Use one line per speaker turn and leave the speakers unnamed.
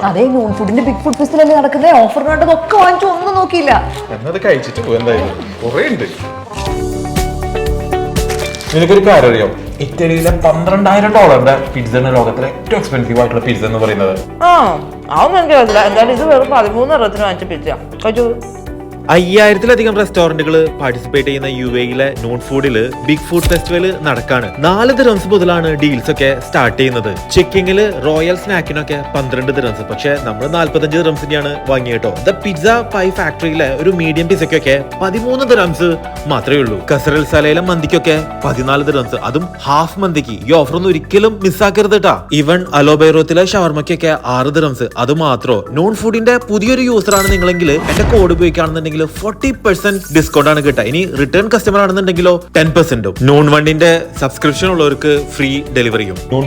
അതെ, നോൺ ഫുഡിന്റെ big food festival നടക്കുന്ന ഓഫർ കണ്ടതൊക്കെ വാങ്ങിച്ചു, ഒന്നും നോക്കിയില്ല.
നിനക്കൊരു കാര്യം അറിയാം, ഇറ്റലിയിലെ $12,000 പിസ്സയാണ് ലോകത്തിലെ ഏറ്റവും എക്സ്പെൻസീവ് ആയിട്ടുള്ള പിസ്സ എന്ന് പറയുന്നത്.
അതൊന്നും എനിക്കറിയില്ല. എന്തായാലും ഇത് വെറും 13 വാങ്ങിച്ച പിസ്സ കഴിച്ചു.
5000-ലധികം റെസ്റ്റോറന്റുകൾ പാർട്ടിസിപ്പേറ്റ് ചെയ്യുന്ന UAE-ലെ നോൺ ഫുഡില് ബിഗ് ഫുഡ് ഫെസ്റ്റിവൽ നടക്കാണ്. 4 ദിറംസ് മുതലാണ് ഡീൽസ് ഒക്കെ സ്റ്റാർട്ട് ചെയ്യുന്നത്. ചെക്കിങ്ങില് റോയൽ സ്നാക്കിനൊക്കെ 12 ദിറംസ്, പക്ഷെ നമ്മൾ 45 ദിറംസിന്റെയാണ് വാങ്ങിയിട്ടോ. ദ പിസ്സ പൈ ഫാക്ടറിയിലെ ഒരു മീഡിയം പിസ്സയ്ക്കൊക്കെ 13 ദിറംസ് മാത്രമേ ഉള്ളൂ. കസറൽ സലയിലെ മന്തിക്കൊക്കെ 14 ദിറംസ്, അതും ഹാഫ് മന്തിക്ക്. ഈ ഓഫർ ഒന്നും ഒരിക്കലും മിസ്സാക്കരുത് കേട്ടാ. ഈവൻ അലോബൈറോത്തിലെ ഷവർമയ്ക്കൊക്കെ 6 ദിറംസ്, അത് മാത്രോ. നോൺ ഫുഡിന്റെ പുതിയൊരു യൂസർ ആണ് നിങ്ങളെങ്കിൽ എന്റെ കോഡ് ഉപയോഗിക്കുകയാണെന്നുണ്ടെങ്കിൽ 40% ഡിസ്കൗണ്ട് ആണ് കിട്ടുക. ഇനി റിട്ടേൺ കസ്റ്റമർ ആണെന്നുണ്ടെങ്കിലോ 10%. നോൺ വണ്ടിന്റെ സബ്സ്ക്രിപ്ഷൻ ഉള്ളവർക്ക് ഫ്രീ ഡെലിവറിയും.